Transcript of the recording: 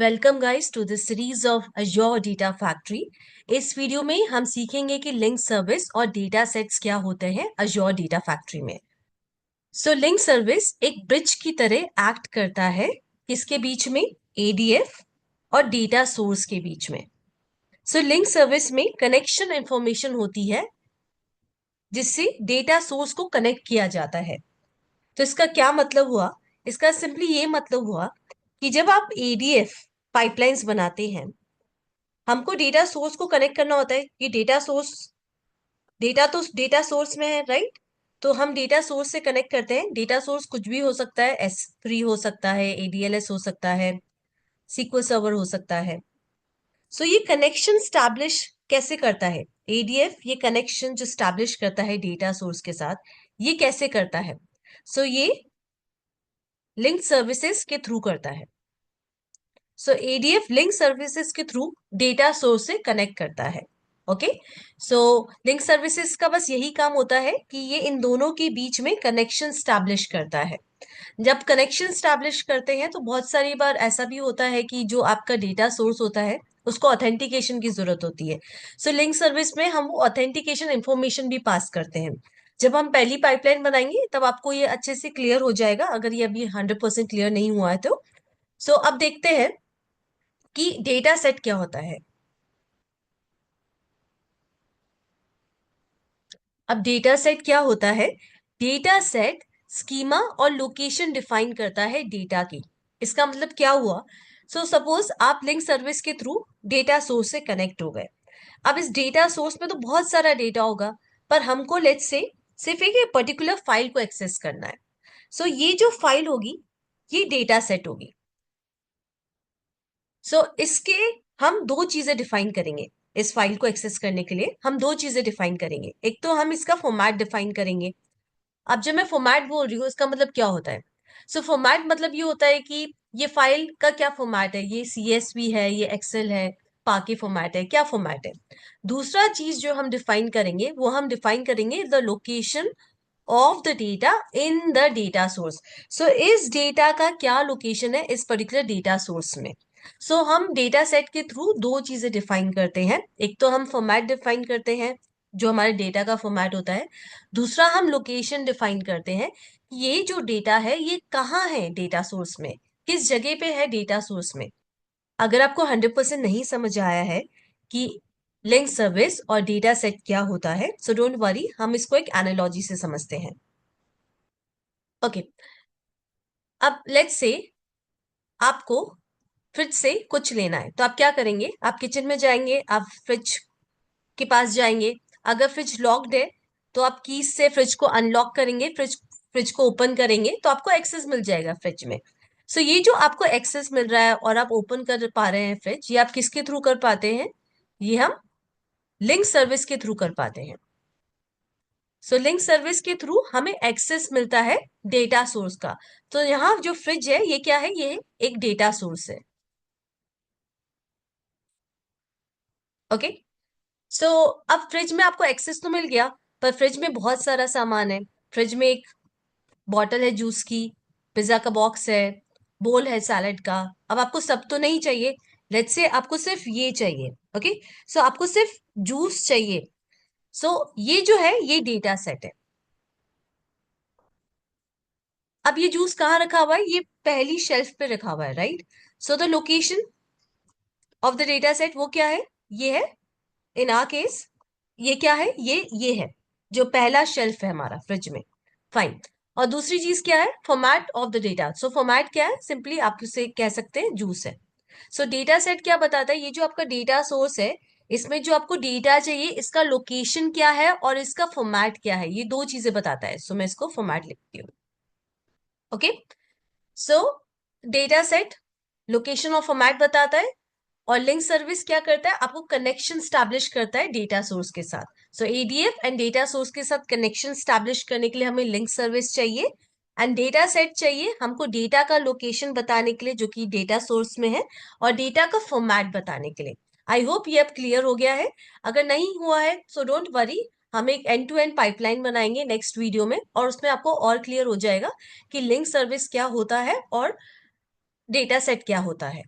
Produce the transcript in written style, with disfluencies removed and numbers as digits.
Welcome guys to the series of Azure data factory. इस video में हम सीखेंगे कि लिंक सर्विस और डेटा सेट्स क्या होते हैं अज़ूर डेटा फैक्ट्री में। लिंक सर्विस एक ब्रिज की तरह एक्ट करता है किसके बीच में, एडीएफ और डेटा सोर्स के बीच में। लिंक सर्विस में कनेक्शन इंफॉर्मेशन होती है जिससे डेटा सोर्स को कनेक्ट किया जाता है। तो इसका क्या मतलब हुआ? इसका सिंपली ये मतलब हुआ कि जब आप एडीएफ पाइपलाइंस बनाते हैं, हमको डेटा सोर्स को कनेक्ट करना होता है कि डेटा सोर्स में है, राइट। तो हम डेटा सोर्स से कनेक्ट करते हैं। डेटा सोर्स कुछ भी हो सकता है, S3 हो सकता है, ADLS हो सकता है, SQL सर्वर हो सकता है। ये कनेक्शन स्टैब्लिश कैसे करता है एडीएफ? ये कनेक्शन जो स्टैब्लिश करता है डेटा सोर्स के साथ, ये कैसे करता है? ये लिंक सर्विसेज के थ्रू करता है। एडीएफ लिंक सर्विसेज के थ्रू डेटा सोर्स से कनेक्ट करता है। ओके, लिंक सर्विसेज का बस यही काम होता है कि ये इन दोनों के बीच में कनेक्शन स्टैब्लिश करता है। जब कनेक्शन स्टैब्लिश करते हैं तो बहुत सारी बार ऐसा भी होता है कि जो आपका डेटा सोर्स होता है उसको ऑथेंटिकेशन की जरूरत होती है। लिंक सर्विस में हम वो ऑथेंटिकेशन इंफॉर्मेशन भी पास करते हैं। जब हम पहली पाइपलाइन बनाएंगे तब आपको ये अच्छे से क्लियर हो जाएगा, अगर ये अभी 100% क्लियर नहीं हुआ है तो। अब देखते हैं कि डेटा सेट क्या होता है। अब डेटा सेट क्या होता है? डेटा सेट स्कीमा और लोकेशन डिफाइन करता है डेटा की। इसका मतलब क्या हुआ? सपोज आप लिंक सर्विस के थ्रू डेटा सोर्स से कनेक्ट हो गए। अब इस डेटा सोर्स में तो बहुत सारा डेटा होगा, पर हमको लेट्स से सिर्फ एक पर्टिकुलर फाइल को एक्सेस करना है। ये जो फाइल होगी ये डेटा सेट होगी। इसके हम दो चीजें डिफाइन करेंगे। इस फाइल को एक्सेस करने के लिए हम दो चीजें डिफाइन करेंगे। एक तो हम इसका फॉर्मेट डिफाइन करेंगे। अब जब मैं फॉर्मेट बोल रही हूँ इसका मतलब क्या होता है? फॉर्मेट मतलब ये होता है कि ये फाइल का क्या फॉर्मेट है, ये CSV है, ये एक्सेल है, पाके फॉर्मेट है, क्या फॉर्मेट है। दूसरा चीज जो हम डिफाइन करेंगे वो हम डिफाइन करेंगे the location of the data in the data source. इस डेटा का क्या लोकेशन है इस पर्टिकुलर डेटा सोर्स में। हम डेटा सेट के थ्रू दो चीजें डिफाइन करते हैं। एक तो हम फॉर्मेट डिफाइन करते हैं जो हमारे डेटा का फॉर्मेट होता है। दूसरा हम लोकेशन डिफाइन करते हैं, ये जो डेटा है ये कहाँ है डेटा सोर्स में, किस जगह पे है डेटा सोर्स में। अगर आपको 100% नहीं समझ आया है कि लिंक सर्विस और डेटा सेट क्या होता है, सो डोंट वरी, हम इसको एक एनालॉजी से समझते हैं। ओके, अब लेट्स से आपको फ्रिज से कुछ लेना है, तो आप क्या करेंगे? आप किचन में जाएंगे, आप फ्रिज के पास जाएंगे। अगर फ्रिज लॉक्ड है तो आप कीज से फ्रिज को अनलॉक करेंगे, फ्रिज फ्रिज को ओपन करेंगे तो आपको एक्सेस मिल जाएगा फ्रिज में। ये जो आपको एक्सेस मिल रहा है और आप ओपन कर पा रहे हैं फ्रिज, ये आप किसके थ्रू कर पाते हैं? ये हम लिंक सर्विस के थ्रू कर पाते हैं। लिंक सर्विस के थ्रू हमें एक्सेस मिलता है डेटा सोर्स का। तो यहाँ जो फ्रिज है ये क्या है? ये एक डेटा सोर्स है। ओके, अब फ्रिज में आपको एक्सेस तो मिल गया, पर फ्रिज में बहुत सारा सामान है। फ्रिज में एक बॉटल है जूस की, पिज्जा का बॉक्स है, बोल है सैलेड का। अब आपको सब तो नहीं चाहिए, लेट्स से आपको सिर्फ ये चाहिए। ओके, आपको सिर्फ जूस चाहिए। ये जो है ये डेटा सेट है। अब ये जूस कहाँ रखा हुआ है? ये पहली शेल्फ पे रखा हुआ है, right. The location of the data set वो क्या है? ये है, इन आर केस ये क्या है? ये है जो पहला शेल्फ है हमारा फ्रिज में। फाइन। और दूसरी चीज क्या है? Format of the data. Format क्या है? सिंपली आप उसे कह सकते हैं जूस है। डेटा सेट क्या बताता है? ये जो आपका डेटा सोर्स है, इसमें जो आपको डेटा चाहिए इसका लोकेशन क्या है और इसका फॉर्मेट क्या है, ये दो चीजें बताता है। मैं इसको फॉर्मेट लिखती हूँ। ओके, सो डेटा सेट लोकेशन और फॉर्मेट बताता है, और लिंक सर्विस क्या करता है? आपको कनेक्शन स्टैब्लिश करता है डेटा सोर्स के साथ। एडीएफ एंड डेटा सोर्स के साथ कनेक्शन स्टैब्लिश करने के लिए हमें लिंक सर्विस चाहिए एंड डेटा सेट चाहिए हमको डेटा का लोकेशन बताने के लिए जो कि डेटा सोर्स में है, और डेटा का फॉर्मेट बताने के लिए। आई होप ये अब क्लियर हो गया है। अगर नहीं हुआ है सो डोंट वरी, हम एक एंड टू एंड पाइपलाइन बनाएंगे नेक्स्ट वीडियो में, और उसमें आपको और क्लियर हो जाएगा कि लिंक सर्विस क्या होता है और डेटा सेट क्या होता है।